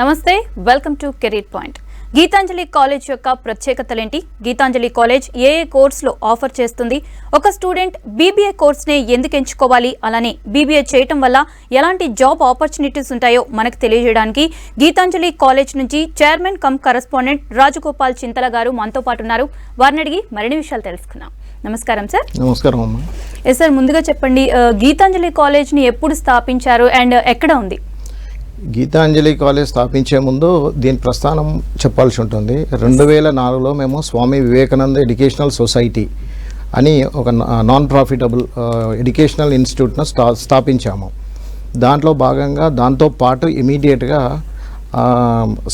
నమస్తే, welcome to career point. Geethanjali college యొక్క ప్రత్యేకతలేంటి? గీతాంజలి కాలేజ్ ఏ కోర్సులో ఆఫర్ చేస్తుంది? ఒక స్టూడెంట్ బీబీఏ కోర్స్నే ఎందుకు ఎంచుకోవాలి? అలానే బీబీఏ చేయటం వల్ల ఎలాంటి జాబ్ ఆపర్చునిటీస్ ఉంటాయో మనకు తెలియజేయడానికి గీతాంజలి కాలేజ్ నుంచి చైర్మన్ కమ్ కరెస్పాండెంట్ రాజగోపాల్ చింతల గారు మనతో పాటు ఉన్నారు. వారిని అడిగి మరిన్ని విషయాలు తెలుసుకున్నాం. నమస్కారం సార్. నమస్కారం అమ్మా. సార్, ముందుగా చెప్పండి, గీతాంజలి కాలేజ్ని ఎప్పుడు స్థాపించారు అండ్ ఎక్కడ ఉంది? గీతాంజలి కాలేజ్ స్థాపించే ముందు దీని ప్రస్థానం చెప్పాల్సి ఉంటుంది. 2004లో మేము స్వామి వివేకానంద ఎడ్యుకేషనల్ సొసైటీ అని ఒక నాన్ ప్రాఫిటబుల్ ఎడ్యుకేషనల్ ఇన్స్టిట్యూట్ను స్థాపించాము. దాంట్లో భాగంగా దాంతోపాటు ఇమీడియట్గా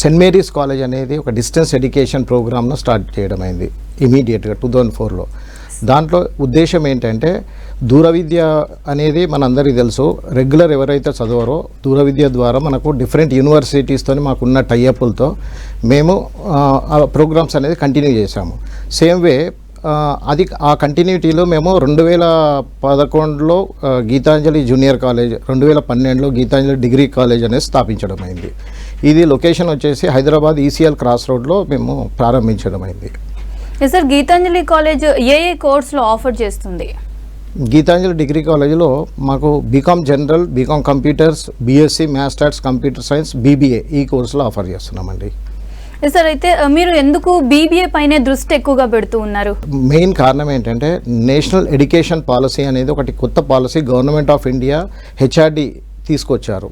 సెయింట్ మేరీస్ కాలేజ్ అనేది ఒక డిస్టెన్స్ ఎడ్యుకేషన్ ప్రోగ్రామ్ను స్టార్ట్ చేయడం అయింది ఇమీడియట్గా 2004లో. దాంట్లో ఉద్దేశం ఏంటంటే దూర విద్య అనేది మనందరికీ తెలుసు. రెగ్యులర్ ఎవరైతే చదవరో దూర విద్య ద్వారా మనకు డిఫరెంట్ యూనివర్సిటీస్తో మాకున్న టైఅప్లతో మేము ప్రోగ్రామ్స్ అనేది కంటిన్యూ చేశాము. సేమ్ వే అది ఆ కంటిన్యూటీలో మేము 2011లో గీతాంజలి జూనియర్ కాలేజ్, 2012లో గీతాంజలి డిగ్రీ కాలేజ్ అనేది స్థాపించడం అయింది. ఇది లొకేషన్ వచ్చేసి హైదరాబాద్ ఈసీఎల్ క్రాస్ రోడ్లో మేము ప్రారంభించడం అయింది. సార్, గీతాంజలి కాలేజ్ ఏ కోర్సులో ఆఫర్ చేస్తుంది? గీతాంజలి డిగ్రీ కాలేజీలో మాకు BCom general, BCom computers, BSc maths computer science, BBA ఈ కోర్సులో ఆఫర్ చేస్తున్నామండి. సార్, అయితే మీరు ఎందుకు బీబీఏ పైనే దృష్టి ఎక్కువగా పెడుతూ ఉన్నారు? మెయిన్ కారణం ఏంటంటే నేషనల్ ఎడ్యుకేషన్ పాలసీ అనేది ఒకటి కొత్త policy government of India HRD తీసుకొచ్చారు.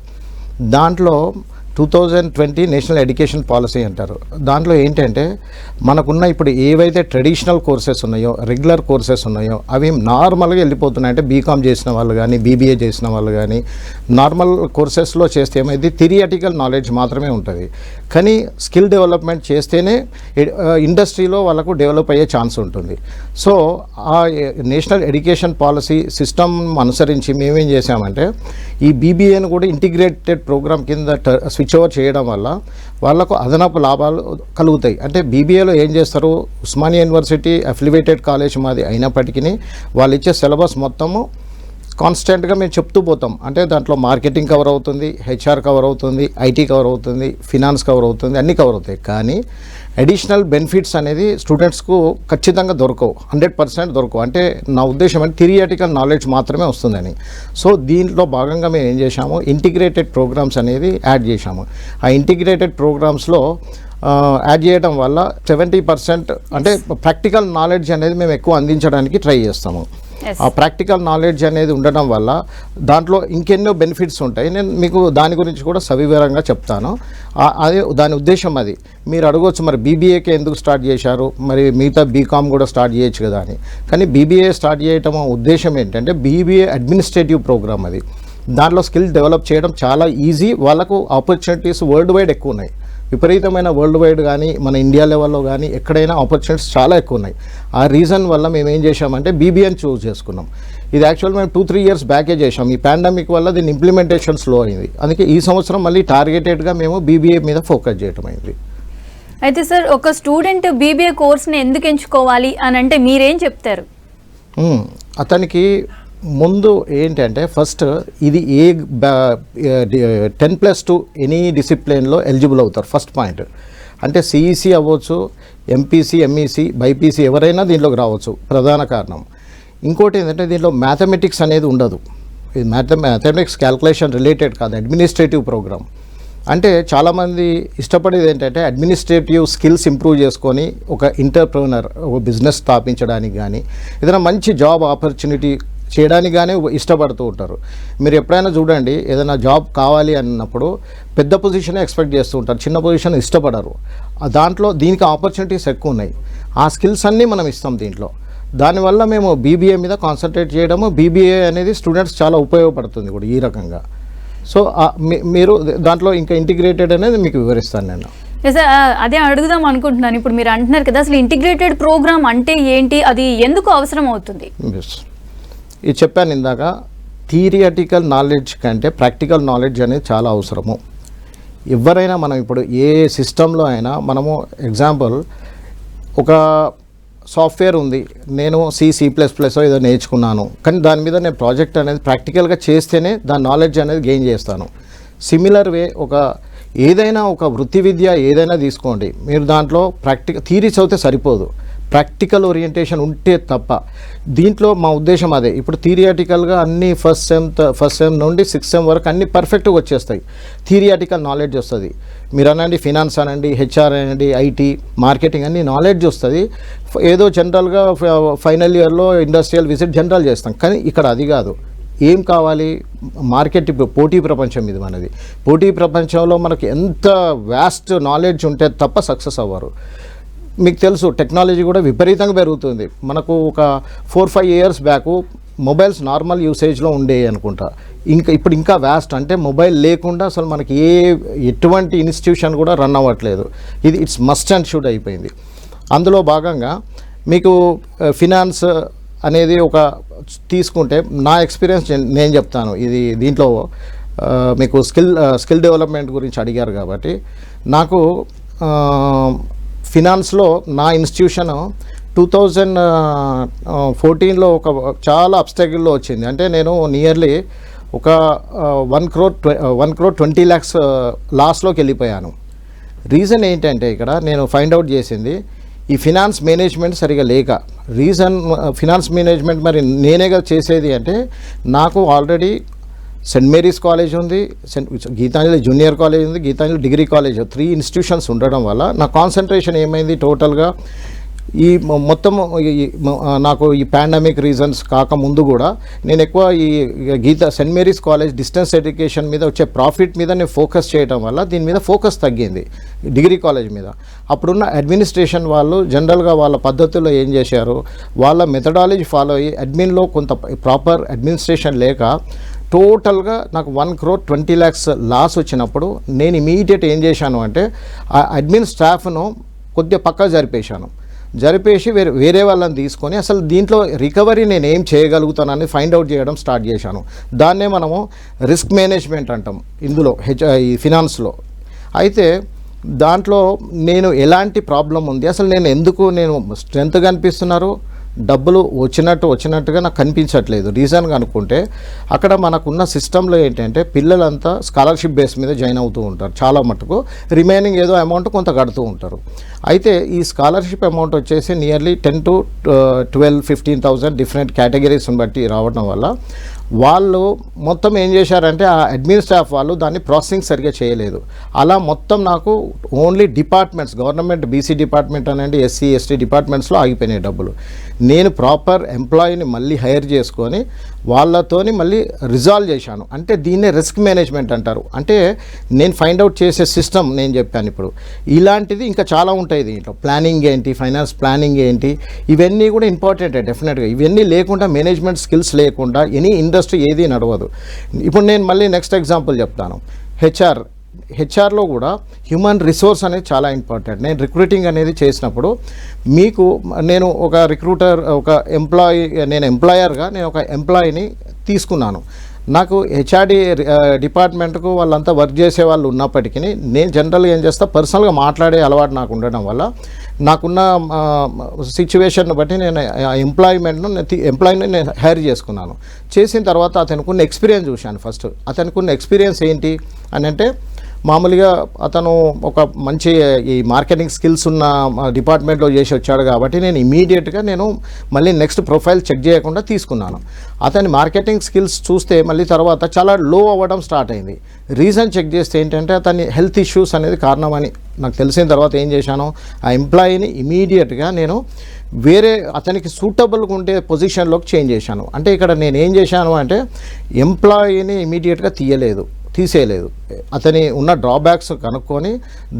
దాంట్లో 2020 నేషనల్ ఎడ్యుకేషన్ పాలసీ అంటారు. దాంట్లో ఏంటంటే మనకున్న ఇప్పుడు ఏవైతే ట్రెడిషనల్ కోర్సెస్ ఉన్నాయో, రెగ్యులర్ కోర్సెస్ ఉన్నాయో అవి నార్మల్గా వెళ్ళిపోతున్నాయి. అంటే బీకామ్ చేసిన వాళ్ళు కానీ, బీబీఏ చేసిన వాళ్ళు కానీ నార్మల్ కోర్సెస్లో చేస్తే ఏమైంది, థియరిటికల్ నాలెడ్జ్ మాత్రమే ఉంటుంది. కానీ స్కిల్ డెవలప్మెంట్ చేస్తేనే ఇండస్ట్రీలో వాళ్ళకు డెవలప్ అయ్యే ఛాన్స్ ఉంటుంది. సో ఆ నేషనల్ ఎడ్యుకేషన్ పాలసీ సిస్టమ్ అనుసరించి మేమేం చేసామంటే ఈ బీబీఏను కూడా ఇంటిగ్రేటెడ్ ప్రోగ్రామ్ కింద స్విచ్ ఓవర్ చేయడం వల్ల వాళ్ళకు అదనపు లాభాలు కలుగుతాయి. అంటే బీబీఏలో ఏం చేస్తారు, ఉస్మానియా యూనివర్సిటీ అఫిలియేటెడ్ కాలేజ్ మాది అయినప్పటికీ వాళ్ళు ఇచ్చే సిలబస్ మొత్తము కాన్స్టెంట్గా మేము చెప్తూ పోతాం. అంటే దాంట్లో మార్కెటింగ్ కవర్ అవుతుంది, హెచ్ఆర్ కవర్ అవుతుంది, ఐటీ కవర్ అవుతుంది, ఫినాన్స్ కవర్ అవుతుంది, అన్నీ కవర్ అవుతాయి. కానీ అడిషనల్ బెనిఫిట్స్ అనేది స్టూడెంట్స్కు ఖచ్చితంగా దొరకవు, 100% దొరకవు. అంటే నా ఉద్దేశం అంటే థియరిటికల్ నాలెడ్జ్ మాత్రమే వస్తుందని. సో దీంట్లో భాగంగా మేము ఏం చేశాము, ఇంటిగ్రేటెడ్ ప్రోగ్రామ్స్ అనేది యాడ్ చేశాము. ఆ ఇంటిగ్రేటెడ్ ప్రోగ్రామ్స్లో యాడ్ చేయడం వల్ల 70% అంటే ప్రాక్టికల్ నాలెడ్జ్ అనేది మేము ఎక్కువ అందించడానికి ట్రై చేస్తాము. ఆ ప్రాక్టికల్ నాలెడ్జ్ అనేది ఉండడం వల్ల దాంట్లో ఇంకెన్నో బెనిఫిట్స్ ఉంటాయి. నేను మీకు దాని గురించి కూడా సవివరంగా చెప్తాను. అదే దాని ఉద్దేశం. అది మీరు అడగవచ్చు, మరి బీబీఏకి ఎందుకు స్టార్ట్ చేశారు, మరి మిగతా బీకామ్ కూడా స్టార్ట్ చేయొచ్చు కదా అని. కానీ బీబీఏ స్టార్ట్ చేయటం ఉద్దేశం ఏంటంటే బీబీఏ అడ్మినిస్ట్రేటివ్ ప్రోగ్రామ్. అది దాంట్లో స్కిల్ డెవలప్ చేయడం చాలా ఈజీ. వాళ్ళకు ఆపర్చునిటీస్ వరల్డ్ వైడ్ ఎక్కువ ఉన్నాయి, విపరీతమైన వరల్డ్ వైడ్ కానీ మన ఇండియా లెవెల్లో కానీ ఎక్కడైనా ఆపర్చునిటీస్ చాలా ఎక్కువ ఉన్నాయి. ఆ రీజన్ వల్ల మేము ఏం చేశామంటే బీబీఏని చూస్ చేసుకున్నాం. ఇది యాక్చువల్ మేము 2-3 ఇయర్స్ బ్యాకే చేసాం. ఈ పాండమిక్ వల్ల దీని ఇంప్లిమెంటేషన్ స్లో అయింది. అందుకే ఈ సంవత్సరం మళ్ళీ టార్గెటెడ్గా మేము బీబీఏ మీద ఫోకస్ చేయడం అయింది. అయితే సార్, ఒక స్టూడెంట్ బీబీఏ కోర్స్ని ఎందుకు ఎంచుకోవాలి అని అంటే మీరేం చెప్తారు? అతనికి ముందు ఏంటంటే ఫస్ట్ ఇది 10+2 ఎనీ డిసిప్లిన్లో ఎలిజిబుల్ అవుతారు. ఫస్ట్ పాయింట్ అంటే సిఈసి అవ్వచ్చు, ఎంపీసీ, ఎంఈసి, బైపీసీ ఎవరైనా దీంట్లోకి రావచ్చు, ప్రధాన కారణం. ఇంకోటి ఏంటంటే దీంట్లో మ్యాథమెటిక్స్ అనేది ఉండదు. ఇది మ్యాథమెటిక్స్ క్యాల్కులేషన్ రిలేటెడ్ కాదు, అడ్మినిస్ట్రేటివ్ ప్రోగ్రామ్. అంటే చాలామంది ఇష్టపడేది ఏంటంటే అడ్మినిస్ట్రేటివ్ స్కిల్స్ ఇంప్రూవ్ చేసుకొని ఒక ఎంటర్‌ప్రెన్యూర్, ఒక బిజినెస్ స్థాపించడానికి కానీ ఏదైనా మంచి జాబ్ ఆపర్చునిటీ చేయడానికి కానీ ఇష్టపడుతూ ఉంటారు. మీరు ఎప్పుడైనా చూడండి, ఏదైనా జాబ్ కావాలి అన్నప్పుడు పెద్ద పొజిషన్ ఎక్స్పెక్ట్ చేస్తూ ఉంటారు, చిన్న పొజిషన్ ఇష్టపడరు. దాంట్లో దీనికి ఆపర్చునిటీస్ ఎక్కువ ఉన్నాయి. ఆ స్కిల్స్ అన్నీ మనం ఇస్తాం దీంట్లో. దానివల్ల మేము బీబీఏ మీద కాన్సన్ట్రేట్ చేయడము, బీబీఏ అనేది స్టూడెంట్స్ చాలా ఉపయోగపడుతుంది కూడా ఈ రకంగా. సో మీరు దాంట్లో ఇంకా ఇంటిగ్రేటెడ్ అనేది మీకు వివరిస్తాను నేను. అదే అడుగుదాం అనుకుంటున్నాను. ఇప్పుడు మీరు అంటున్నారు కదా, అసలు ఇంటిగ్రేటెడ్ ప్రోగ్రామ్ అంటే ఏంటి, అది ఎందుకు అవసరం అవుతుంది? ఇది చెప్పాను ఇందాక, థియరిటికల్ నాలెడ్జ్ కంటే ప్రాక్టికల్ నాలెడ్జ్ అనేది చాలా అవసరము. ఎవరైనా మనం ఇప్పుడు ఏ సిస్టంలో అయినా మనము ఎగ్జాంపుల్ ఒక సాఫ్ట్వేర్ ఉంది, నేను C++ ఏదో నేర్చుకున్నాను, కానీ దాని మీద నేను ప్రాజెక్ట్ అనేది ప్రాక్టికల్గా చేస్తేనే దాని నాలెడ్జ్ అనేది గెయిన్ చేస్తాను. సిమిలర్ వే ఒక ఏదైనా ఒక వృత్తి విద్య ఏదైనా తీసుకోండి, మీరు దాంట్లో థియరీ చదివితే సరిపోదు, ప్రాక్టికల్ ఓరియంటేషన్ ఉంటే తప్ప. దీంట్లో మా ఉద్దేశం అదే. ఇప్పుడు థియరిటికల్గా అన్ని ఫస్ట్ సెమ్ నుండి 6th సెమ్ వరకు అన్ని పర్ఫెక్ట్గా వచ్చేస్తాయి, థియరిటికల్ నాలెడ్జ్ వస్తుంది. మీరు అనండి ఫినాన్స్ అనండి, హెచ్ఆర్ అనండి, ఐటీ, మార్కెటింగ్ అన్ని నాలెడ్జ్ వస్తుంది. ఏదో జనరల్గా ఫైనల్ ఇయర్లో ఇండస్ట్రియల్ విజిట్ జనరల్ చేస్తాం, కానీ ఇక్కడ అది కాదు. ఏం కావాలి? మార్కెట్ ఇప్పుడు పోటీ ప్రపంచం ఇది మనది. పోటీ ప్రపంచంలో మనకి ఎంత వాస్ట్ నాలెడ్జ్ ఉంటే తప్ప సక్సెస్ అవ్వరు. మీకు తెలుసు టెక్నాలజీ కూడా విపరీతంగా పెరుగుతుంది. మనకు ఒక 4-5 ఇయర్స్ బ్యాక్ మొబైల్స్ నార్మల్ యూసేజ్లో ఉండేవి అనుకుంటా. ఇప్పుడు ఇంకా వ్యాస్ట్, అంటే మొబైల్ లేకుండా అసలు మనకి ఎటువంటి ఇన్స్టిట్యూషన్ కూడా రన్ అవ్వట్లేదు. ఇది ఇట్స్ మస్ట్ అండ్ షుడ్ అయిపోయింది. అందులో భాగంగా మీకు ఫినాన్స్ అనేది ఒక తీసుకుంటే నా ఎక్స్పీరియన్స్ నేను చెప్తాను. దీంట్లో మీకు స్కిల్ డెవలప్మెంట్ గురించి అడిగారు కాబట్టి, నాకు ఫినాన్స్లో నా ఇన్స్టిట్యూషన్ 2014లో ఒక చాలా అబ్స్టాకిల్లో వచ్చింది. అంటే నేను నియర్లీ ఒక 1 crore 20 lakhs లాస్లోకి వెళ్ళిపోయాను. రీజన్ ఏంటంటే ఇక్కడ నేను ఫైండ్ అవుట్ చేసింది ఈ ఫినాన్స్ మేనేజ్మెంట్ సరిగా లేక. ఫినాన్స్ మేనేజ్మెంట్ మరి నేనేగా చేసేది అంటే, నాకు ఆల్రెడీ సెయింట్ మేరీస్ కాలేజ్ ఉంది, గీతాంజలి జూనియర్ కాలేజ్ ఉంది, గీతాంజలి డిగ్రీ కాలేజ్, 3 ఇన్స్టిట్యూషన్స్ ఉండడం వల్ల నా కాన్సన్ట్రేషన్ ఏమైంది టోటల్గా ఈ మొత్తం నాకు ఈ పాండమిక్ రీజన్స్ కాకముందు కూడా నేను ఎక్కువ ఈ Saint Mary's college distance education మీద వచ్చే ప్రాఫిట్ మీద నేను ఫోకస్ చేయడం వల్ల దీని మీద ఫోకస్ తగ్గింది డిగ్రీ కాలేజ్ మీద. అప్పుడున్న అడ్మినిస్ట్రేషన్ వాళ్ళు జనరల్గా వాళ్ళ పద్ధతుల్లో ఏం చేశారు, వాళ్ళ మెథడాలజీ ఫాలో అయ్యి అడ్మిన్లో కొంత ప్రాపర్ అడ్మినిస్ట్రేషన్ లేక టోటల్గా నాకు 1 crore 20 lakhs లాస్ వచ్చినప్పుడు నేను ఇమీడియట్ ఏం చేశాను అంటే ఆ అడ్మిన్ స్టాఫ్ను కొద్దిగా పక్కా జరిపేసి వేరే వాళ్ళని తీసుకొని అసలు దీంట్లో రికవరీ నేను ఏం చేయగలుగుతానని ఫైండ్ అవుట్ చేయడం స్టార్ట్ చేశాను. దాన్నే మనము రిస్క్ మేనేజ్మెంట్ అంటాం ఇందులో ఈ ఫినాన్స్లో. అయితే దాంట్లో నేను ఎలాంటి ప్రాబ్లం ఉంది, అసలు నేను స్ట్రెంత్గా అనిపిస్తున్నారు, డబ్బులు వచ్చినట్టుగా నాకు కనిపించట్లేదు. రీజన్ అనుకుంటే అక్కడ మనకున్న సిస్టంలో ఏంటంటే పిల్లలంతా స్కాలర్షిప్ బేస్ మీద జాయిన్ అవుతూ ఉంటారు చాలా మటుకు, రిమైనింగ్ ఏదో అమౌంట్ కొంత కడుతూ ఉంటారు. అయితే ఈ స్కాలర్షిప్ అమౌంట్ వచ్చేసి నియర్లీ 10 to 12, 15,000 డిఫరెంట్ కేటగిరీస్ని బట్టి రావడం వల్ల వాళ్ళు మొత్తం ఏం చేశారంటే ఆ అడ్మిన్ స్టాఫ్ వాళ్ళు దాన్ని ప్రాసెసింగ్ సరిగ్గా చేయలేదు. అలా మొత్తం నాకు only departments, government BC department అనండి, ఎస్సీ ఎస్టీ డిపార్ట్మెంట్స్లో ఆగిపోయినాయి డబ్బులు. నేను ప్రాపర్ ఎంప్లాయీని మళ్ళీ హైర్ చేసుకొని వాళ్ళతోని మళ్ళీ రిజాల్వ్ చేశాను. అంటే దీన్నే రిస్క్ మేనేజ్మెంట్ అంటారు. అంటే నేను ఫైండ్ అవుట్ చేసే సిస్టమ్ నేను చెప్పాను. ఇప్పుడు ఇలాంటిది ఇంకా చాలా ఉంటాయి దీంట్లో. ప్లానింగ్ ఏంటి, ఫైనాన్స్ ప్లానింగ్ ఏంటి, ఇవన్నీ కూడా ఇంపార్టెంటే డెఫినెట్గా. ఇవన్నీ లేకుండా, మేనేజ్మెంట్ స్కిల్స్ లేకుండా ఎనీ ఇండస్ట్రీ ఏది నడవదు. ఇప్పుడు నేను మళ్ళీ నెక్స్ట్ ఎగ్జాంపుల్ చెప్తాను. హెచ్ఆర్లో కూడా హ్యూమన్ రిసోర్స్ అనేది చాలా ఇంపార్టెంట్. నేను రిక్రూటింగ్ అనేది చేసినప్పుడు నేను ఒక రిక్రూటర్, నేను ఎంప్లాయర్గా నేను ఒక ఎంప్లాయీని తీసుకున్నాను. నాకు హెచ్ఆర్డి డిపార్ట్మెంట్కు వాళ్ళంతా వర్క్ చేసే వాళ్ళు ఉన్నప్పటికీ నేను జనరల్గా ఏం చేస్తా, పర్సనల్గా మాట్లాడే అలవాటు నాకు ఉండడం వల్ల నాకున్న సిచ్యువేషన్ బట్టి నేను ఎంప్లాయీని నేను హైర్ చేసుకున్నాను. చేసిన తర్వాత అతనుకున్న ఎక్స్పీరియన్స్ చూశాను. ఫస్ట్ అతనుకున్న ఎక్స్పీరియన్స్ ఏంటి అని అంటే, మామూలుగా అతను ఒక మంచి ఈ మార్కెటింగ్ స్కిల్స్ ఉన్న డిపార్ట్మెంట్లో చేసి వచ్చాడు కాబట్టి నేను ఇమీడియట్గా మళ్ళీ నెక్స్ట్ ప్రొఫైల్ చెక్ చేయకుండా తీసుకున్నాను. అతని మార్కెటింగ్ స్కిల్స్ చూస్తే మళ్ళీ తర్వాత చాలా లో అవ్వడం స్టార్ట్ అయింది. రీజన్ చెక్ చేస్తే ఏంటంటే అతని హెల్త్ ఇష్యూస్ అనేది కారణమని నాకు తెలిసిన తర్వాత ఏం చేశాను, ఆ ఎంప్లాయీని ఇమీడియట్గా నేను వేరే అతనికి సూటబుల్గా ఉండే పొజిషన్లోకి చేంజ్ చేశాను. అంటే ఇక్కడ నేను ఏం చేశాను అంటే ఎంప్లాయీని ఇమీడియట్గా తీసేయలేదు. అతని ఉన్న డ్రాబ్యాక్స్ కనుక్కొని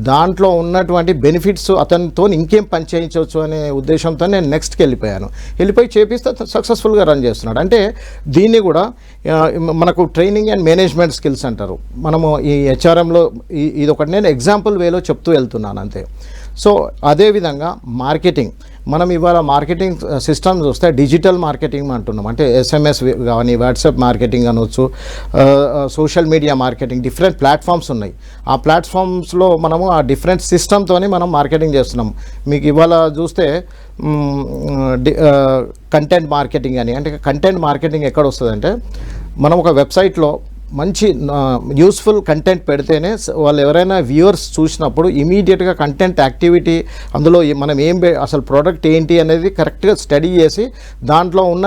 దాంట్లో ఉన్నటువంటి బెనిఫిట్స్ అతనితో ఇంకేం పని చేయించవచ్చు అనే ఉద్దేశంతో నేను నెక్స్ట్కి వెళ్ళిపోయి చేపిస్తే సక్సెస్ఫుల్గా రన్ చేస్తున్నాడు. అంటే దీన్ని కూడా మనకు ట్రైనింగ్ అండ్ మేనేజ్మెంట్ స్కిల్స్ అంటారు. మనము ఈ హెచ్ఆర్ఎంలో ఇది ఒకటి నేను ఎగ్జాంపుల్ వేలో చెప్తూ వెళ్తున్నాను అంతే. సో అదేవిధంగా మార్కెటింగ్, మనం ఇవాళ మార్కెటింగ్ సిస్టమ్ చూస్తే డిజిటల్ మార్కెటింగ్ అంటున్నాం. అంటే SMS కానీ, వాట్సాప్ మార్కెటింగ్ అనవచ్చు, social media marketing, different platforms ఉన్నాయి. ఆ ప్లాట్ఫామ్స్లో మనము ఆ డిఫరెంట్ సిస్టమ్తోని మనం మార్కెటింగ్ చేస్తున్నాం. మీకు ఇవాళ చూస్తే కంటెంట్ మార్కెటింగ్ అని, అంటే కంటెంట్ మార్కెటింగ్ ఎక్కడ వస్తుందంటే, మనం ఒక వెబ్సైట్లో మంచి యూస్ఫుల్ కంటెంట్ పెడితేనే వాళ్ళు ఎవరైనా వ్యూవర్స్ చూసినప్పుడు ఇమీడియట్గా కంటెంట్ యాక్టివిటీ అందులో మనం అసలు ప్రోడక్ట్ ఏంటి అనేది కరెక్ట్గా స్టడీ చేసి దాంట్లో ఉన్న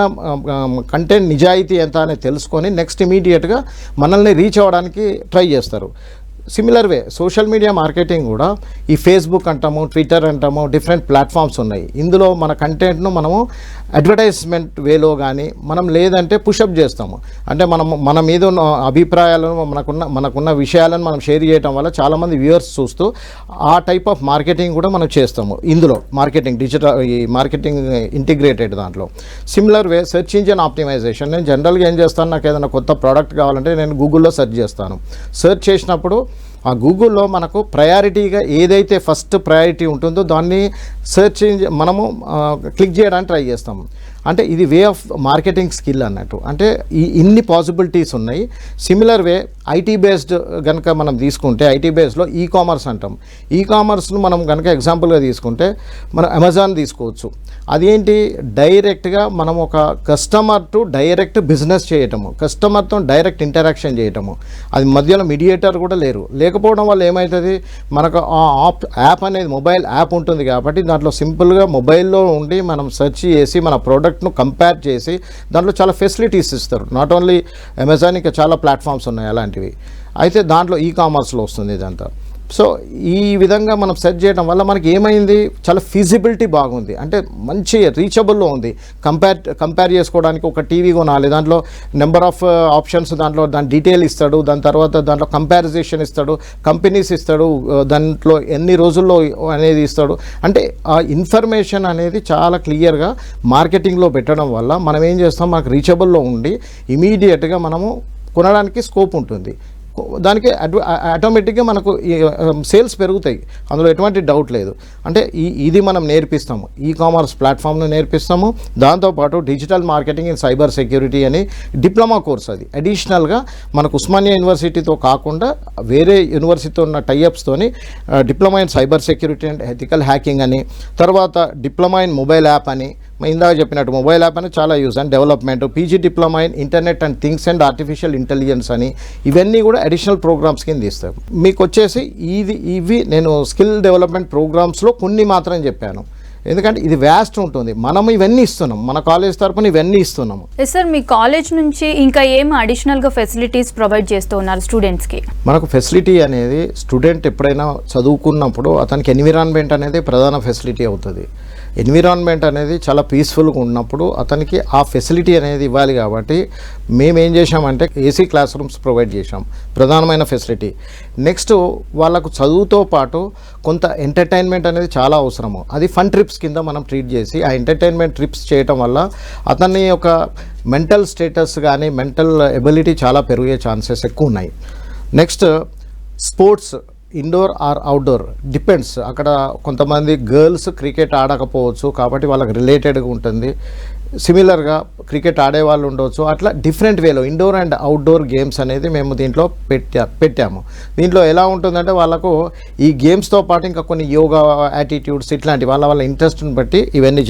కంటెంట్ నిజాయితీ ఎంత అనేది తెలుసుకొని నెక్స్ట్ ఇమీడియట్గా మనల్ని రీచ్ అవ్వడానికి ట్రై చేస్తారు. Similar way social media marketing కూడా ఈ ఫేస్బుక్ అంటాము, ట్విట్టర్ అంటాము, డిఫరెంట్ ప్లాట్ఫామ్స్ ఉన్నాయి. ఇందులో మన కంటెంట్ను మనము అడ్వర్టైజ్మెంట్ వేలో కానీ మనం లేదంటే పుషప్ చేస్తాము. అంటే మన మీద ఉన్న అభిప్రాయాలను మనకున్న విషయాలను మనం షేర్ చేయడం వల్ల చాలామంది వ్యూవర్స్ చూస్తూ ఆ టైప్ ఆఫ్ మార్కెటింగ్ కూడా మనం చేస్తాము. ఇందులో మార్కెటింగ్ డిజిటల్ ఈ మార్కెటింగ్ ఇంటిగ్రేటెడ్ దాంట్లో. Similar way search engine optimisation. నేను జనరల్గా ఏం చేస్తాను, నాకు ఏదైనా కొత్త ప్రోడక్ట్ కావాలంటే నేను గూగుల్లో సెర్చ్ చేస్తాను. సెర్చ్ చేసినప్పుడు ఆ గూగుల్లో మనకు ప్రయారిటీగా ఏదైతే ఫస్ట్ ప్రయారిటీ ఉంటుందో దాన్ని సెర్చ్ మనము క్లిక్ చేయడానికి ట్రై చేస్తాము. అంటే ఇది వే ఆఫ్ మార్కెటింగ్ స్కిల్ అన్నట్టు. అంటే ఇన్ని పాసిబిలిటీస్ ఉన్నాయి. సిమిలర్ వే ఐటీ బేస్డ్ కనుక మనం తీసుకుంటే ఐటీ బేస్లో కామర్స్ అంటాం. కామర్స్ను మనం కనుక ఎగ్జాంపుల్గా తీసుకుంటే మనం అమెజాన్ తీసుకోవచ్చు. అదేంటి, డైరెక్ట్గా మనం ఒక కస్టమర్ టు డైరెక్ట్ బిజినెస్ చేయటము, కస్టమర్తో డైరెక్ట్ ఇంటరాక్షన్ చేయటము. అది మధ్యలో మీడియేటర్ కూడా లేకపోవడం వల్ల ఏమవుతుంది, మనకు ఆ యాప్ అనేది మొబైల్ యాప్ ఉంటుంది కాబట్టి దాంట్లో సింపుల్గా మొబైల్లో ఉండి మనం సెర్చ్ చేసి మన ప్రోడక్ట్ను కంపేర్ చేసి దాంట్లో చాలా ఫెసిలిటీస్ ఇస్తారు. నాట్ ఓన్లీ అమెజాన్, ఇంకా చాలా ప్లాట్ఫామ్స్ ఉన్నాయి అలాంటివి. అయితే దాంట్లో కామర్స్లో వస్తుంది ఇదంతా. సో ఈ విధంగా మనం సెర్చ్ చేయడం వల్ల మనకి ఏమైంది, చాలా ఫీజిబిలిటీ బాగుంది. అంటే మంచి రీచబుల్లో ఉంది. కంపేర్ చేసుకోవడానికి ఒక టీవీ కొనాలి, దాంట్లో నెంబర్ ఆఫ్ ఆప్షన్స్, దాని డీటెయిల్ ఇస్తాడు, దాని తర్వాత దాంట్లో కంపారిజేషన్ ఇస్తాడు, కంపెనీస్ ఇస్తాడు, దాంట్లో ఎన్ని రోజుల్లో అనేది ఇస్తాడు. అంటే ఆ ఇన్ఫర్మేషన్ అనేది చాలా క్లియర్గా మార్కెటింగ్లో పెట్టడం వల్ల మనం ఏం చేస్తాం, మనకు రీచబుల్లో ఉండి ఇమీడియట్గా మనము కొనడానికి స్కోప్ ఉంటుంది. దానికి ఆటోమేటిక్గా మనకు సేల్స్ పెరుగుతాయి, అందులో ఎటువంటి డౌట్ లేదు. అంటే ఇది మనం నేర్పిస్తాము, కామర్స్ ప్లాట్ఫామ్ను నేర్పిస్తాము. దాంతోపాటు digital marketing in cyber security అని డిప్లొమా కోర్స్, అది అడిషనల్గా మనకు ఉస్మానియా యూనివర్సిటీతో కాకుండా వేరే యూనివర్సిటీతో ఉన్న టైఅప్స్తోని diploma in cyber security and ethical hacking అని, తర్వాత డిప్లొమా ఇన్ మొబైల్ యాప్ అని, ఇందాక చెప్పినట్టు మొబైల్ యాప్ అని చాలా use and development, PG diploma in internet and things and artificial intelligence అని, ఇవన్నీ కూడా అడిషనల్ ప్రోగ్రామ్స్ కింద ఇస్తాం. మీకు వచ్చేసి ఇవి నేను స్కిల్ డెవలప్మెంట్ ప్రోగ్రామ్స్లో కొన్ని మాత్రం చెప్పాను, ఎందుకంటే ఇది వ్యాస్ట్ ఉంటుంది. మనం ఇవన్నీ ఇస్తున్నాం, మన కాలేజ్ తరపున ఇవన్నీ ఇస్తున్నాము. సార్, మీ కాలేజ్ నుంచి ఇంకా ఏం అడిషనల్గా ఫెసిలిటీస్ ప్రొవైడ్ చేస్తూ ఉన్నారు స్టూడెంట్స్కి? మనకు ఫెసిలిటీ అనేది స్టూడెంట్ ఎప్పుడైనా చదువుకున్నప్పుడు అతనికి ఎన్విరాన్మెంట్ అనేది ప్రధాన ఫెసిలిటీ అవుతుంది. ఎన్విరాన్మెంట్ అనేది చాలా పీస్ఫుల్గా ఉన్నప్పుడు అతనికి ఆ ఫెసిలిటీ అనేది ఇవ్వాలి. కాబట్టి మేము ఏం చేసామంటే ఏసీ క్లాస్ రూమ్స్ ప్రొవైడ్ చేసాం, ప్రధానమైన ఫెసిలిటీ. నెక్స్ట్ వాళ్ళకు చదువుతో పాటు కొంత ఎంటర్టైన్మెంట్ అనేది చాలా అవసరము. అది ఫన్ ట్రిప్స్ కింద మనం ట్రీట్ చేసి ఆ ఎంటర్టైన్మెంట్ ట్రిప్స్ చేయటం వల్ల అతన్ని ఒక మెంటల్ స్టేటస్ కానీ మెంటల్ ఎబిలిటీ చాలా పెరిగే ఛాన్సెస్ ఎక్కువ ఉన్నాయి. Next sports, indoor or outdoor depends. అక్కడ కొంతమంది గర్ల్స్ క్రికెట్ ఆడకపోవచ్చు కాబట్టి వాళ్ళకి రిలేటెడ్గా ఉంటుంది. సిమిలర్గా క్రికెట్ ఆడేవాళ్ళు ఉండవచ్చు. అట్లా డిఫరెంట్ వేలో ఇండోర్ అండ్ అవుట్డోర్ గేమ్స్ అనేది మేము దీంట్లో పెట్టాము. దీంట్లో ఎలా ఉంటుందంటే వాళ్ళకు ఈ గేమ్స్తో పాటు ఇంకా కొన్ని యోగా యాటిట్యూడ్స్ ఇట్లాంటి వాళ్ళ ఇంట్రెస్ట్ని బట్టి ఇవన్నీ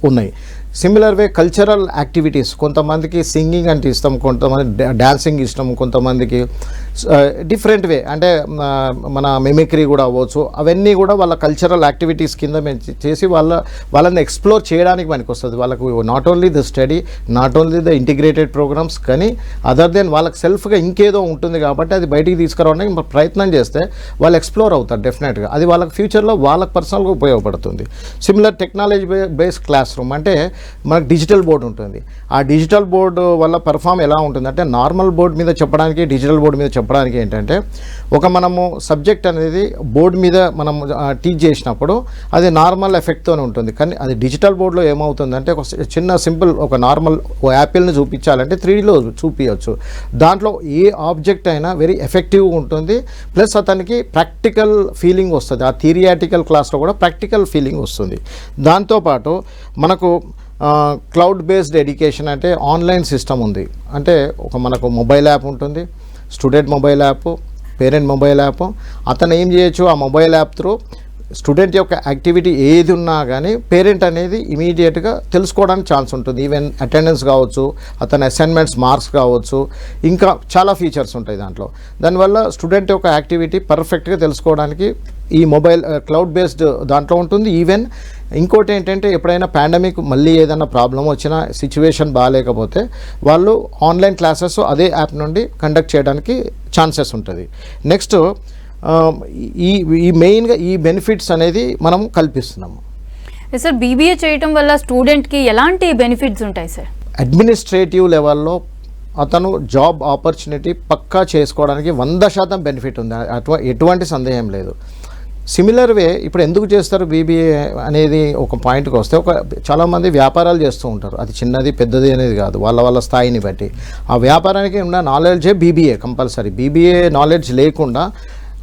ఉన్నాయి. సిమిలర్ వే కల్చరల్ యాక్టివిటీస్, కొంతమందికి సింగింగ్ అంటే ఇష్టం, కొంతమంది డాన్సింగ్ ఇష్టం, కొంతమందికి డిఫరెంట్ వే అంటే మన మిమిక్రీ కూడా అవ్వచ్చు. అవన్నీ కూడా వాళ్ళ కల్చరల్ యాక్టివిటీస్ కింద మేము చేసి వాళ్ళని ఎక్స్ప్లోర్ చేయడానికి మనకు వస్తుంది. వాళ్ళకు not only the study, not only the integrated programmes, కానీ అదర్ దెన్ వాళ్ళకి సెల్ఫ్గా ఇంకేదో ఉంటుంది కాబట్టి అది బయటికి తీసుకురావడానికి ప్రయత్నం చేస్తే వాళ్ళు ఎక్స్ప్లోర్ అవుతారు డెఫినెట్గా. అది వాళ్ళకి ఫ్యూచర్లో వాళ్ళకి పర్సనల్గా ఉపయోగపడుతుంది. Similar technology based class room అంటే మనకు డిజిటల్ బోర్డు ఉంటుంది. ఆ డిజిటల్ బోర్డు వల్ల పర్ఫామ్ ఎలా ఉంటుందంటే నార్మల్ బోర్డు మీద చెప్పడానికి డిజిటల్ బోర్డు మీద చెప్పడానికి ఏంటంటే మనము సబ్జెక్ట్ అనేది బోర్డు మీద మనం టీచ్ చేసినప్పుడు అది నార్మల్ ఎఫెక్ట్తోనే ఉంటుంది. కానీ అది డిజిటల్ బోర్డులో ఏమవుతుందంటే ఒక చిన్న సింపుల్ ఒక నార్మల్ యాపిల్ని చూపించాలంటే 3Dలో చూపించవచ్చు. దాంట్లో ఏ ఆబ్జెక్ట్ అయినా వెరీ ఎఫెక్టివ్గా ఉంటుంది. ప్లస్ అతనికి ప్రాక్టికల్ ఫీలింగ్ వస్తుంది. ఆ థియరియాటికల్ క్లాస్లో కూడా ప్రాక్టికల్ ఫీలింగ్ వస్తుంది. దాంతోపాటు మనకు క్లౌడ్ బేస్డ్ ఎడ్యుకేషన్ అంటే ఆన్లైన్ సిస్టమ్ ఉంది. అంటే మనకు మొబైల్ యాప్ ఉంటుంది, student mobile app, parent mobile app. అతను ఏం చేయొచ్చు, ఆ మొబైల్ యాప్ త్రూ స్టూడెంట్ యొక్క యాక్టివిటీ ఏది ఉన్నా కానీ పేరెంట్ అనేది ఇమీడియట్గా తెలుసుకోవడానికి ఛాన్స్ ఉంటుంది. ఈవెన్ అటెండెన్స్ కావచ్చు, అతని అసైన్మెంట్స్ మార్క్స్ కావచ్చు, ఇంకా చాలా ఫీచర్స్ ఉంటాయి దాంట్లో. దానివల్ల స్టూడెంట్ యొక్క యాక్టివిటీ పర్ఫెక్ట్గా తెలుసుకోవడానికి ఈ మొబైల్ క్లౌడ్ బేస్డ్ దాంట్లో ఉంటుంది. ఈవెన్ ఇంకోటి ఏంటంటే ఎప్పుడైనా పాండమిక్ మళ్ళీ ఏదైనా ప్రాబ్లం వచ్చినా, సిచ్యువేషన్ బాగాలేకపోతే వాళ్ళు ఆన్లైన్ క్లాసెస్ అదే యాప్ నుండి కండక్ట్ చేయడానికి ఛాన్సెస్ ఉంటుంది. నెక్స్ట్ ఈ మెయిన్గా ఈ బెనిఫిట్స్ అనేది మనం కల్పిస్తున్నాము. సార్, బీబీఏ చేయటం వల్ల స్టూడెంట్కి ఎలాంటి బెనిఫిట్స్ ఉంటాయి సార్? అడ్మినిస్ట్రేటివ్ లెవెల్లో అతను జాబ్ ఆపర్చునిటీ పక్కా చేసుకోవడానికి 100% బెనిఫిట్ ఉంది, ఎటువంటి సందేహం లేదు. సిమిలర్ వే ఇప్పుడు ఎందుకు చేస్తారు బీబీఏ అనేది ఒక పాయింట్కి వస్తే, చాలామంది వ్యాపారాలు చేస్తూ ఉంటారు. అది చిన్నది పెద్దది అనేది కాదు, వాళ్ళ స్థాయిని బట్టి. ఆ వ్యాపారానికి ఉన్న నాలెడ్జే బీబీఏ కంపల్సరీ. బీబీఏ నాలెడ్జ్ లేకుండా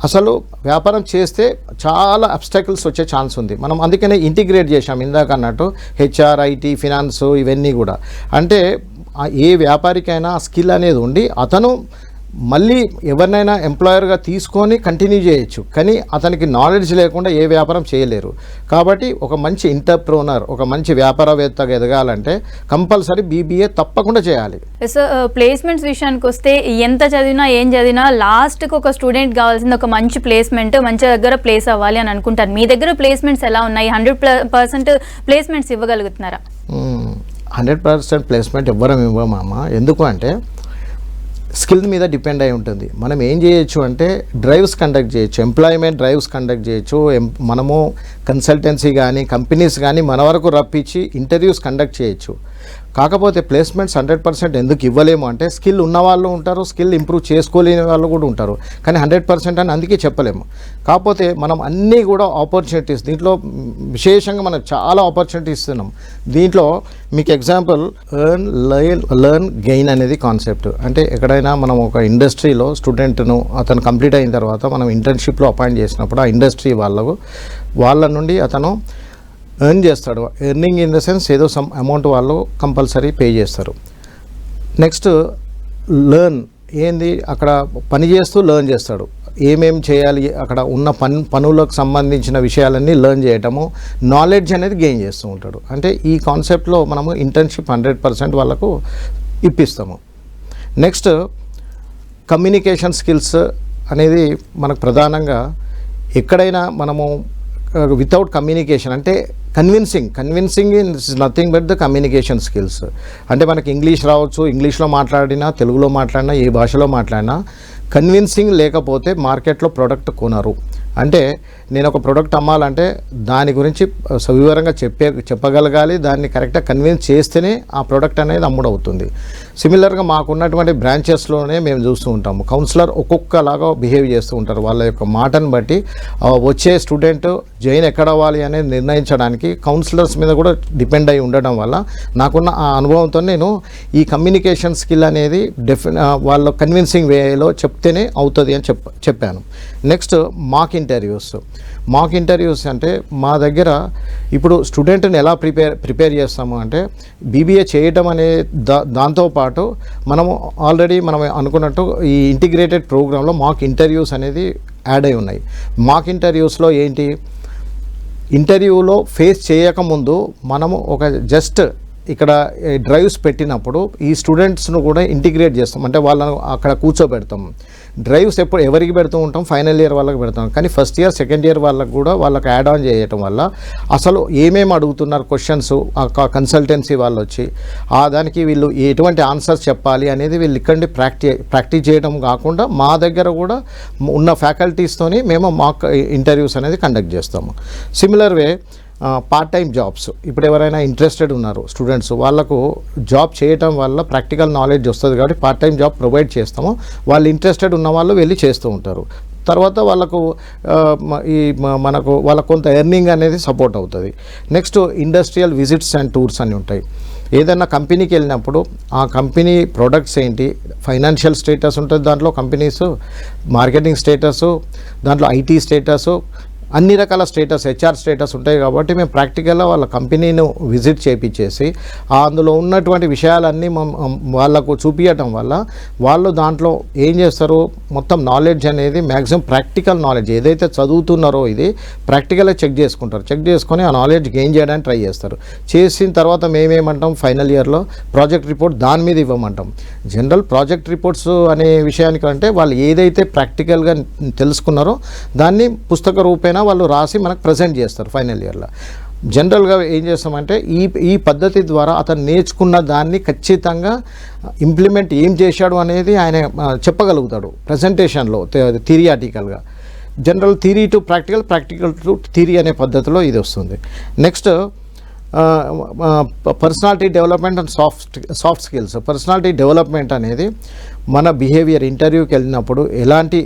అసలు వ్యాపారం చేస్తే చాలా అబ్స్టాకిల్స్ వచ్చే ఛాన్స్ ఉంది. మనం అందుకనే ఇంటిగ్రేట్ చేసాం ఇందాక అన్నట్టు హెచ్ఆర్, ఐటీ, ఫినాన్స్ ఇవన్నీ కూడా. అంటే ఏ వ్యాపారికైనా స్కిల్ అనేది ఉండి అతను మళ్ళీ ఎవరినైనా ఎంప్లాయర్గా తీసుకొని కంటిన్యూ చేయొచ్చు, కానీ అతనికి నాలెడ్జ్ లేకుండా ఏ వ్యాపారం చేయలేరు. కాబట్టి ఒక మంచి ఎంటర్ప్రెన్యూర్, ఒక మంచి వ్యాపారవేత్తగా ఎదగాలంటే కంపల్సరీ బీబీఏ తప్పకుండా చేయాలి. సార్, ప్లేస్మెంట్స్ విషయానికి వస్తే ఎంత చదివినా ఏం చదివినా లాస్ట్కి ఒక స్టూడెంట్ కావాల్సింది ఒక మంచి ప్లేస్మెంట్, మంచి దగ్గర ప్లేస్ అవ్వాలి అని అనుకుంటారు. మీ దగ్గర ప్లేస్మెంట్స్ ఎలా ఉన్నాయి? 100% ప్లేస్మెంట్స్ ఇవ్వగలుగుతున్నారా? 100% ప్లేస్మెంట్ ఇవ్వడం ఇవ్వమా. ఎందుకు అంటే స్కిల్ మీద డిపెండ్ అయి ఉంటుంది. మనం ఏం చేయొచ్చు అంటే డ్రైవ్స్ కండక్ట్ చేయొచ్చు, ఎంప్లాయ్మెంట్ డ్రైవ్స్ కండక్ట్ చేయొచ్చు. మనము కన్సల్టెన్సీ కానీ కంపెనీస్ కానీ మన వరకు రప్పించి ఇంటర్వ్యూస్ కండక్ట్ చేయొచ్చు. కాకపోతే ప్లేస్మెంట్స్ 100% ఎందుకు ఇవ్వలేము అంటే స్కిల్ ఉన్న వాళ్ళు ఉంటారు, స్కిల్ ఇంప్రూవ్ చేసుకోలేని వాళ్ళు కూడా ఉంటారు. కానీ 100% అని అందుకే చెప్పలేము. కాకపోతే మనం అన్నీ కూడా ఆపర్చునిటీస్, దీంట్లో విశేషంగా మనం చాలా ఆపర్చునిటీస్ ఇస్తున్నాం. దీంట్లో మీకు ఎగ్జాంపుల్ లెర్న్ గెయిన్ అనేది కాన్సెప్ట్. అంటే ఎక్కడైనా మనం ఒక ఇండస్ట్రీలో స్టూడెంట్ను అతను కంప్లీట్ అయిన తర్వాత మనం ఇంటర్న్షిప్లో అపాయింట్ చేసినప్పుడు ఆ ఇండస్ట్రీ వాళ్ళ నుండి అతను ఎర్న్ చేస్తాడు. ఎర్నింగ్ ఇన్ ద సెన్స్ ఏదో సమ్ అమౌంట్ వాళ్ళు కంపల్సరీ పే చేస్తారు. నెక్స్ట్ లెర్న్ ఏంది, అక్కడ పని చేస్తూ లెర్న్ చేస్తాడు. ఏమేం చేయాలి, అక్కడ ఉన్న పనులకు సంబంధించిన విషయాలన్నీ లెర్న్ చేయటము, నాలెడ్జ్ అనేది గెయిన్ చేస్తూ ఉంటాడు. అంటే ఈ కాన్సెప్ట్లో మనము ఇంటర్న్షిప్ 100% వాళ్ళకు ఇప్పిస్తాము. నెక్స్ట్ కమ్యూనికేషన్ స్కిల్స్ అనేది మనకు ప్రధానంగా ఎక్కడైనా మనము వితౌట్ కమ్యూనికేషన్ అంటే convincing is nothing but the communication skills. అంటే మనకి ఇంగ్లీష్ రావచ్చు, ఇంగ్లీష్లో మాట్లాడినా, తెలుగులో మాట్లాడినా, ఏ భాషలో మాట్లాడినా కన్విన్సింగ్ లేకపోతే మార్కెట్లో ప్రోడక్ట్ కొనరు. అంటే నేను ఒక ప్రోడక్ట్ అమ్మాలంటే దాని గురించి సవివరంగా చెప్పగలగాలి, దాన్ని కరెక్ట్గా కన్విన్స్ చేస్తేనే ఆ ప్రోడక్ట్ అనేది అమ్ముడవుతుంది. సిమిలర్గా మాకున్నటువంటి బ్రాంచెస్లోనే మేము చూస్తూ ఉంటాము, కౌన్సిలర్ ఒక్కొక్కలాగా బిహేవ్ చేస్తూ ఉంటారు. వాళ్ళ యొక్క మాటను బట్టి వచ్చే స్టూడెంట్ జాయిన్ ఎక్కడ అవ్వాలి అనేది నిర్ణయించడానికి కౌన్సిలర్స్ మీద కూడా డిపెండ్ అయి ఉండడం వల్ల నాకున్న ఆ అనుభవంతో నేను ఈ కమ్యూనికేషన్ స్కిల్ అనేది వాళ్ళ కన్విన్సింగ్ వేలో చెప్తేనే అవుతుంది అని చెప్పాను. నెక్స్ట్ మాక్ ఇంటర్వ్యూస్ అంటే మా దగ్గర ఇప్పుడు స్టూడెంట్ని ఎలా ప్రిపేర్ చేస్తాము అంటే బీబీఏ చేయటం అనే దాంతోపాటు మనము ఆల్రెడీ మనం అనుకున్నట్టు ఈ ఇంటిగ్రేటెడ్ ప్రోగ్రాంలో మాక్ ఇంటర్వ్యూస్ అనేది యాడ్ అయి ఉన్నాయి. మాక్ ఇంటర్వ్యూస్లో ఏంటి, ఇంటర్వ్యూలో ఫేస్ చేయకముందు మనము ఒక జస్ట్ ఇక్కడ డ్రైవ్స్ పెట్టినప్పుడు ఈ స్టూడెంట్స్ను కూడా ఇంటిగ్రేట్ చేస్తాం. అంటే వాళ్ళను అక్కడ కూర్చోబెడతాం. డ్రైవ్స్ ఎవరికి పెడుతూ ఉంటాం, ఫైనల్ ఇయర్ వాళ్ళకి పెడతాం. కానీ ఫస్ట్ ఇయర్, సెకండ్ ఇయర్ వాళ్ళకి కూడా వాళ్ళకి యాడ్ ఆన్ చేయటం వల్ల అసలు ఏమేమి అడుగుతున్నారు క్వశ్చన్స్, కన్సల్టెన్సీ వాళ్ళు వచ్చి దానికి వీళ్ళు ఎటువంటి ఆన్సర్స్ చెప్పాలి అనేది వీళ్ళు ఇక్కడి ప్రాక్టీస్ చేయడం కాకుండా మా దగ్గర కూడా ఉన్న ఫ్యాకల్టీస్తోని మేము మాక్ ఇంటర్వ్యూస్ అనేది కండక్ట్ చేస్తాము. Similar way part time jobs, ఇప్పుడు ఎవరైనా ఇంట్రెస్టెడ్ ఉన్నారు స్టూడెంట్స్, వాళ్ళకు జాబ్ చేయటం వల్ల ప్రాక్టికల్ నాలెడ్జ్ వస్తుంది కాబట్టి పార్ట్ టైం జాబ్ ప్రొవైడ్ చేస్తాము. వాళ్ళు ఇంట్రెస్టెడ్ ఉన్న వాళ్ళు వెళ్ళి చేస్తూ ఉంటారు. తర్వాత వాళ్ళకు వాళ్ళకు కొంత ఎర్నింగ్ అనేది సపోర్ట్ అవుతుంది. Next industrial visits and tours అని ఉంటాయి. ఏదైనా కంపెనీకి వెళ్ళినప్పుడు ఆ కంపెనీ ప్రొడక్ట్స్ ఏంటి, ఫైనాన్షియల్ స్టేటస్ ఉంటుంది దాంట్లో, కంపెనీస్ మార్కెటింగ్ స్టేటస్, దాంట్లో ఐటీ స్టేటస్, అన్ని రకాల స్టేటస్ హెచ్ఆర్ స్టేటస్ ఉంటాయి కాబట్టి మేము ప్రాక్టికల్గా వాళ్ళ కంపెనీని విజిట్ చేయించేసి అందులో ఉన్నటువంటి విషయాలన్నీ వాళ్ళకు చూపించడం వల్ల వాళ్ళు దాంట్లో ఏం చేస్తారు, మొత్తం నాలెడ్జ్ అనేది మ్యాక్సిమం ప్రాక్టికల్ నాలెడ్జ్ ఏదైతే చదువుతున్నారో ఇది ప్రాక్టికల్గా చెక్ చేసుకుంటారు. చెక్ చేసుకొని ఆ నాలెడ్జ్ గెయిన్ చేయడానికి ట్రై చేస్తారు. చేసిన తర్వాత మేమేమంటాం, ఫైనల్ ఇయర్లో ప్రాజెక్ట్ రిపోర్ట్ దాని మీద ఇవ్వమంటాం. జనరల్ ప్రాజెక్ట్ రిపోర్ట్స్ అనే విషయానికంటే వాళ్ళు ఏదైతే ప్రాక్టికల్గా తెలుసుకున్నారో దాన్ని పుస్తక రూపేణ వాళ్ళు రాసి మనకు ప్రజెంట్ చేస్తారు ఫైనల్ ఇయర్లో. జనరల్గా ఏం చేస్తామంటే ఈ పద్ధతి ద్వారా అతను నేర్చుకున్న దాన్ని ఖచ్చితంగా ఇంప్లిమెంట్ ఏం చేశాడు అనేది ఆయన చెప్పగలుగుతాడు ప్రజెంటేషన్లో థిరియాటికల్గా. General theory to practical, practical to theory అనే పద్ధతిలో ఇది వస్తుంది. Next personality development and soft skills. Personality development అనేది మన బిహేవియర్ ఇంటర్వ్యూకి వెళ్ళినప్పుడు ఎలాంటి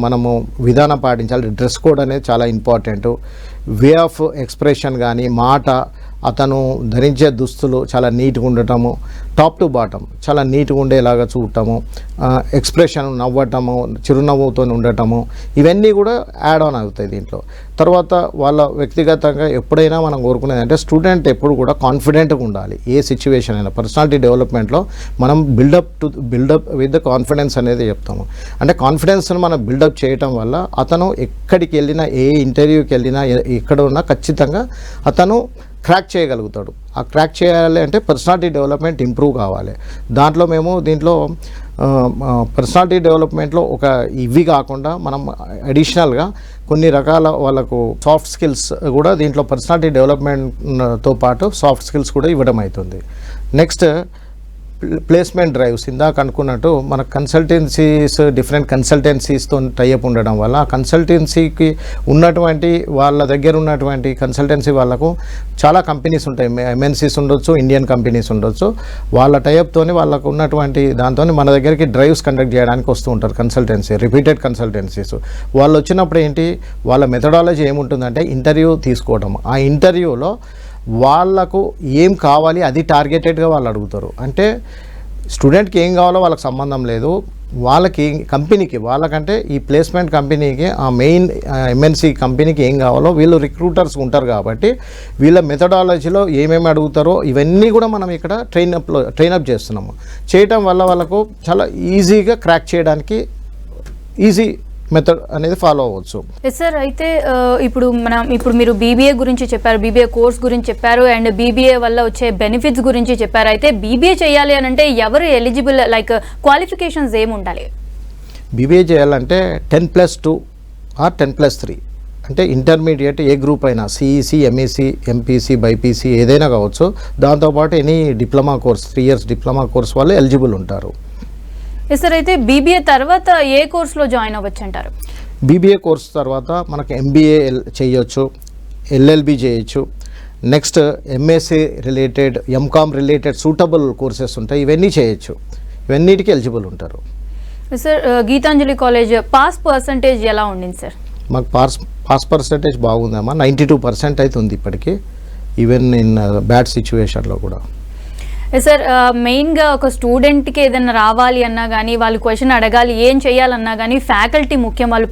మనము విధానం పాటించాలి, డ్రెస్ కోడ్ అనేది చాలా ఇంపార్టెంట్. వే ఆఫ్ ఎక్స్ప్రెషన్ కానీ మాట, అతను ధరించే దుస్తులు చాలా నీట్గా ఉండటము, టాప్ టు బాటమ్ చాలా నీట్గా ఉండేలాగా చూడటము, ఎక్స్ప్రెషన్ నవ్వటము, చిరునవ్వుతో ఉండటము, ఇవన్నీ కూడా యాడ్ ఆన్ అవుతాయి దీంట్లో. తర్వాత వాళ్ళ వ్యక్తిగతంగా ఎప్పుడైనా మనం కోరుకునేది అంటే స్టూడెంట్ ఎప్పుడు కూడా కాన్ఫిడెంట్గా ఉండాలి. ఏ సిచ్యువేషన్ అయినా పర్సనాలిటీ డెవలప్మెంట్లో మనం బిల్డప్ విత్ ద కాన్ఫిడెన్స్ అనేది చెప్తాము. అంటే కాన్ఫిడెన్స్ని మనం బిల్డప్ చేయటం వల్ల అతను ఎక్కడికి వెళ్ళినా, ఏ ఇంటర్వ్యూకి వెళ్ళినా, ఎక్కడ ఉన్నా ఖచ్చితంగా అతను క్రాక్ చేయగలుగుతాడు. ఆ క్రాక్ చేయాలి అంటే పర్సనాలిటీ డెవలప్మెంట్ ఇంప్రూవ్ కావాలి. దీంట్లో పర్సనాలిటీ డెవలప్మెంట్లో ఇవి కాకుండా మనం అడిషనల్గా కొన్ని రకాల వాళ్ళకు సాఫ్ట్ స్కిల్స్ కూడా దీంట్లో పర్సనాలిటీ డెవలప్మెంట్తో పాటు సాఫ్ట్ స్కిల్స్ కూడా ఇవ్వడం అవుతుంది. Next placement drives. ఇందాక అనుకున్నట్టు మన కన్సల్టెన్సీస్ డిఫరెంట్ కన్సల్టెన్సీస్తో టైఅప్ ఉండడం వల్ల ఆ కన్సల్టెన్సీకి ఉన్నటువంటి వాళ్ళ దగ్గర ఉన్నటువంటి కన్సల్టెన్సీ వాళ్ళకు చాలా కంపెనీస్ ఉంటాయి. ఎంఎన్సీస్ ఉండొచ్చు, ఇండియన్ కంపెనీస్ ఉండొచ్చు. వాళ్ళ టైఅప్తోని వాళ్ళకు ఉన్నటువంటి దాంతో మన దగ్గరికి డ్రైవ్స్ కండక్ట్ చేయడానికి వస్తూ ఉంటారు కన్సల్టెన్సీ, రిపీటెడ్ కన్సల్టెన్సీస్. వాళ్ళు వచ్చినప్పుడు ఏంటి, వాళ్ళ మెథడాలజీ ఏముంటుందంటే ఇంటర్వ్యూ తీసుకోవడం. ఆ ఇంటర్వ్యూలో వాళ్ళకు ఏం కావాలి అది టార్గెటెడ్గా వాళ్ళు అడుగుతారు. అంటే స్టూడెంట్కి ఏం కావాలో వాళ్ళకి సంబంధం లేదు, వాళ్ళకి కంపెనీకి, వాళ్ళకంటే ఈ ప్లేస్మెంట్ కంపెనీకి, ఆ మెయిన్ ఎంఎన్సీ కంపెనీకి ఏం కావాలో వీళ్ళు రిక్రూటర్స్ ఉంటారు కాబట్టి వీళ్ళ మెథడాలజీలో ఏమేమి అడుగుతారో ఇవన్నీ కూడా మనం ఇక్కడ ట్రైనప్ చేస్తున్నాము. చేయటం వల్ల వాళ్ళకు చాలా ఈజీగా క్రాక్ చేయడానికి ఈజీ మెథడ్ అనేది ఫాలో అవ్వచ్చు. సార్, అయితే ఇప్పుడు మీరు బీబీఏ గురించి చెప్పారు, బీబీఏ కోర్స్ గురించి చెప్పారు, అండ్ బీబీఏ వల్ల వచ్చే బెనిఫిట్స్ గురించి చెప్పారు. అయితే బీబీఏ చేయాలి అని అంటే ఎవరు ఎలిజిబుల్, లైక్ క్వాలిఫికేషన్స్ ఏమి ఉండాలి? బీబీఏ చేయాలంటే 10+2 ఆర్ 10+3 అంటే ఇంటర్మీడియట్ ఏ గ్రూప్ అయినా, సిఈసి, ఎంఈసి, ఎంపీసీ, బైపీసీ ఏదైనా కావచ్చు. దాంతోపాటు any diploma course, 3 years diploma course వాళ్ళు ఎలిజిబుల్ ఉంటారు. సార్, అయితే బీబీఏ తర్వాత ఏ కోర్సులో జాయిన్ అవ్వచ్చు అంటారు? బీబీఏ కోర్స్ తర్వాత మనకు ఎంబీఏ చేయొచ్చు, ఎల్ఎల్బి చేయొచ్చు. Next MSc related, MCom related suitable courses ఉంటాయి, ఇవన్నీ చేయొచ్చు. ఇవన్నిటికీ ఎలిజిబుల్ ఉంటారు. Sir, Geethanjali college pass percentage ఎలా ఉండింది సార్? మాకు పాస్ పర్సంటేజ్ బాగుందమ్మా, 92% అయితే ఉంది ఇప్పటికీ, ఈవెన్ ఇన్ బ్యాడ్ సిచ్యువేషన్లో కూడా. సార్, మెయిన్గా ఒక స్టూడెంట్కి ఏదైనా రావాలి అన్నా కానీ, వాళ్ళు క్వశ్చన్ అడగాలి, ఏం చేయాలన్నా కానీ ఫ్యాకల్టీ ముఖ్యం. వాళ్ళు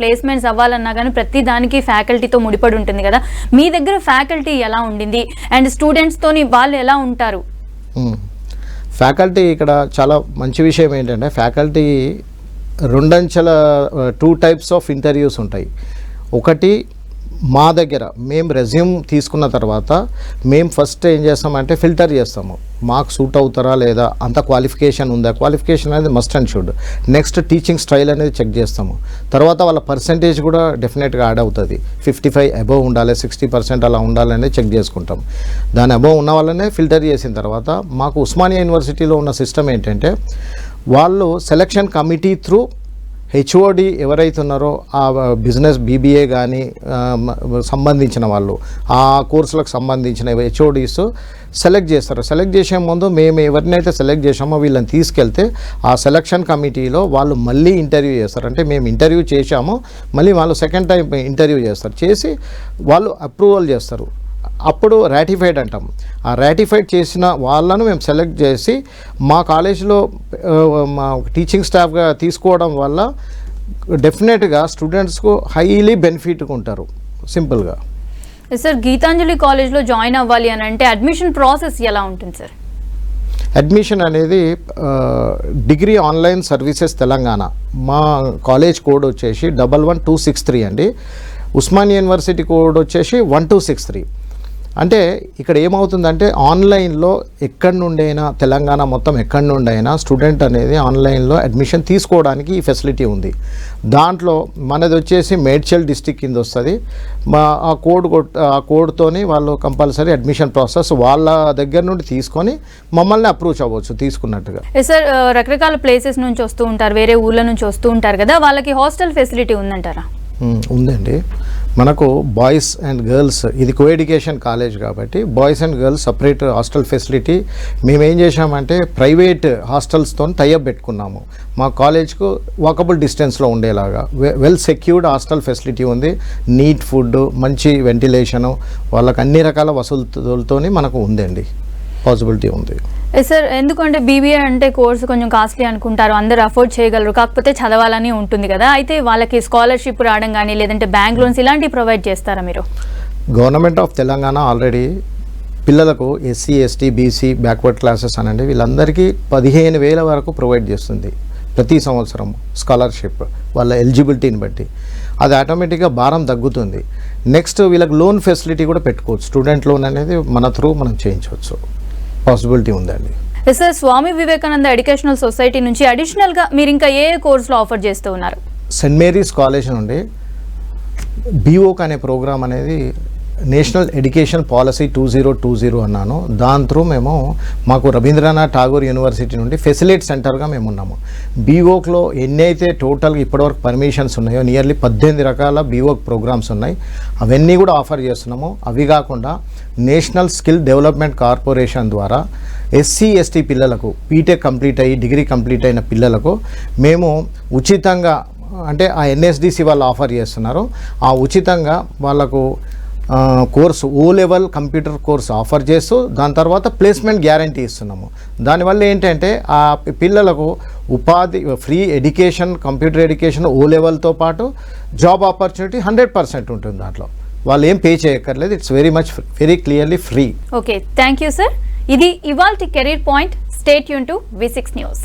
ప్లేస్మెంట్స్ అవ్వాలన్నా కానీ ప్రతి దానికి ఫ్యాకల్టీతో ముడిపడి ఉంటుంది కదా. మీ దగ్గర ఫ్యాకల్టీ ఎలా ఉండింది అండ్ స్టూడెంట్స్తోని వాళ్ళు ఎలా ఉంటారు? ఫ్యాకల్టీ ఇక్కడ చాలా మంచి విషయం ఏంటంటే ఫ్యాకల్టీ 2 types ఆఫ్ ఇంటర్వ్యూస్ ఉంటాయి. ఒకటి మా దగ్గర మేము రెజ్యూమ్ తీసుకున్న తర్వాత మేము ఫస్ట్ ఏం చేస్తామంటే ఫిల్టర్ చేస్తాము, మాకు సూట్ అవుతారా లేదా, అంత క్వాలిఫికేషన్ ఉందా, క్వాలిఫికేషన్ అనేది must and should. Next teaching style అనేది చెక్ చేస్తాము. తర్వాత వాళ్ళ పర్సంటేజ్ కూడా డెఫినెట్గా యాడ్ అవుతుంది. 55 అబోవ్ ఉండాలి, 60% అలా ఉండాలని చెక్ చేసుకుంటాం. దాని అబోవ్ ఉన్న వాళ్ళనే ఫిల్టర్ చేసిన తర్వాత మాకు ఉస్మానియా యూనివర్సిటీలో ఉన్న సిస్టమ్ ఏంటంటే వాళ్ళు సెలక్షన్ కమిటీ త్రూ హెచ్ఓడి ఎవరైతే ఉన్నారో ఆ బిజినెస్ బీబీఏ కానీ సంబంధించిన వాళ్ళు, ఆ కోర్సులకు సంబంధించిన హెచ్ఓడీస్ సెలెక్ట్ చేస్తారు. సెలెక్ట్ చేసే ముందు మేము ఎవరినైతే సెలెక్ట్ చేసామో వీళ్ళని తీసుకెళ్తే ఆ సెలక్షన్ కమిటీలో వాళ్ళు మళ్ళీ ఇంటర్వ్యూ చేస్తారు. అంటే మేము ఇంటర్వ్యూ చేశామో మళ్ళీ వాళ్ళు సెకండ్ టైం ఇంటర్వ్యూ చేస్తారు, చేసి వాళ్ళు అప్రూవల్ చేస్తారు. అప్పుడు రాటిఫైడ్ అంటాం. ఆ రాటిఫైడ్ చేసిన వాళ్ళను మేము సెలెక్ట్ చేసి మా కాలేజీలో మా టీచింగ్ స్టాఫ్గా తీసుకోవడం వల్ల డెఫినెట్గా స్టూడెంట్స్కు హైలీ బెనిఫిట్గా ఉంటారు సింపుల్గా. సార్ గీతాంజలి కాలేజ్లో జాయిన్ అవ్వాలి అని అంటే అడ్మిషన్ ప్రాసెస్ ఎలా ఉంటుంది సార్? అడ్మిషన్ అనేది డిగ్రీ ఆన్లైన్ సర్వీసెస్ తెలంగాణ, మా కాలేజ్ కోడ్ వచ్చేసి 11263 అండి. ఉస్మానియా యూనివర్సిటీ కోడ్ వచ్చేసి 1263. అంటే ఇక్కడ ఏమవుతుందంటే ఆన్లైన్లో ఎక్కడి నుండైనా తెలంగాణ మొత్తం ఎక్కడి నుండైనా స్టూడెంట్ అనేది ఆన్లైన్లో అడ్మిషన్ తీసుకోవడానికి ఈ ఫెసిలిటీ ఉంది. దాంట్లో మనది వచ్చేసి మేడ్చల్ డిస్టిక్ కింద వస్తుంది. ఆ కోడ్తోని వాళ్ళు కంపల్సరీ అడ్మిషన్ ప్రాసెస్ వాళ్ళ దగ్గర నుండి తీసుకొని మమ్మల్ని అప్రోచ్ అవ్వచ్చు తీసుకున్నట్టుగా. సార్ రకరకాల ప్లేసెస్ నుంచి వస్తూ ఉంటారు, వేరే ఊళ్ళ నుంచి వస్తూ ఉంటారు కదా, వాళ్ళకి హాస్టల్ ఫెసిలిటీ ఉందంటారా? ఉందండి. మనకు బాయ్స్ అండ్ గర్ల్స్, ఇది కో ఎడ్యుకేషన్ కాలేజ్ కాబట్టి boys and girls separate hostel facility మేము ఏం చేశామంటే ప్రైవేట్ హాస్టల్స్తో టైఅప్ పెట్టుకున్నాము. మా కాలేజ్కు వాకబుల్ డిస్టెన్స్లో ఉండేలాగా వెల్ సెక్యూర్డ్ హాస్టల్ ఫెసిలిటీ ఉంది. నీట్ ఫుడ్, మంచి వెంటిలేషను, వాళ్ళకి అన్ని రకాల వసతులతో మనకు ఉందండి, పాసిబిలిటీ ఉంది. సార్ ఎందుకంటే బీబీఏ అంటే కోర్సు కొంచెం కాస్ట్లీ అనుకుంటారు, అందరూ అఫోర్డ్ చేయగలరు, కాకపోతే చదవాలని ఉంటుంది కదా, అయితే వాళ్ళకి స్కాలర్షిప్ రావడం కానీ లేదంటే బ్యాంక్ లోన్స్ ఇలాంటివి ప్రొవైడ్ చేస్తారా మీరు? గవర్నమెంట్ ఆఫ్ తెలంగాణ ఆల్రెడీ పిల్లలకు SC ST BC backward classes అనండి వీళ్ళందరికీ 15,000 వరకు ప్రొవైడ్ చేస్తుంది ప్రతి సంవత్సరం స్కాలర్షిప్ వాళ్ళ ఎలిజిబిలిటీని బట్టి. అది ఆటోమేటిక్గా భారం తగ్గుతుంది. నెక్స్ట్ వీళ్ళకి లోన్ ఫెసిలిటీ కూడా పెట్టుకోవచ్చు. స్టూడెంట్ లోన్ అనేది మన త్రూ మనం చేయించవచ్చు, పాసిబిలిటీ ఉందండి. Sir Swami Vivekananda educational society నుంచి అడిషనల్గా మీరు ఇంకా ఏ కోర్సులో ఆఫర్ చేస్తూ ఉన్నారు? సెయింట్ మేరీస్ కాలేజ్ నుండి బీఓక్ అనే ప్రోగ్రామ్ అనేది నేషనల్ ఎడ్యుకేషన్ పాలసీ 2020 అన్నాను. దాని త్రూ మాకు రవీంద్రనాథ్ ఠాగూర్ యూనివర్సిటీ నుండి ఫెసిలిటీ సెంటర్గా మేము ఉన్నాము. బీఓక్లో ఎన్ని అయితే టోటల్గా ఇప్పటివరకు పర్మిషన్స్ ఉన్నాయో నియర్లీ 18 రకాల బీఓక్ ప్రోగ్రామ్స్ ఉన్నాయి. అవన్నీ కూడా ఆఫర్ చేస్తున్నాము. అవి కాకుండా నేషనల్ స్కిల్ డెవలప్మెంట్ కార్పొరేషన్ ద్వారా ఎస్సీ ఎస్టీ పిల్లలకు బీటెక్ కంప్లీట్ అయ్యి డిగ్రీ కంప్లీట్ అయిన పిల్లలకు మేము ఉచితంగా, అంటే ఆ ఎన్ఎస్డిసి వాళ్ళు ఆఫర్ చేస్తున్నారు, ఆ ఉచితంగా వాళ్ళకు కోర్సు ఓ లెవెల్ కంప్యూటర్ కోర్స్ ఆఫర్ చేస్తూ దాని తర్వాత ప్లేస్మెంట్ గ్యారంటీ ఇస్తున్నాము. దానివల్ల ఏంటంటే ఆ పిల్లలకు ఉపాధి, ఫ్రీ ఎడ్యుకేషన్, కంప్యూటర్ ఎడ్యుకేషన్ ఓ లెవెల్తో పాటు జాబ్ ఆపర్చునిటీ 100% ఉంటుంది. దాంట్లో వాళ్ళు ఏం పే చేయక్కర్లేదు. It's very clearly free. Okay, thank you sir. ఇది ఇవాల్టి career point. Stay tune to V6 news.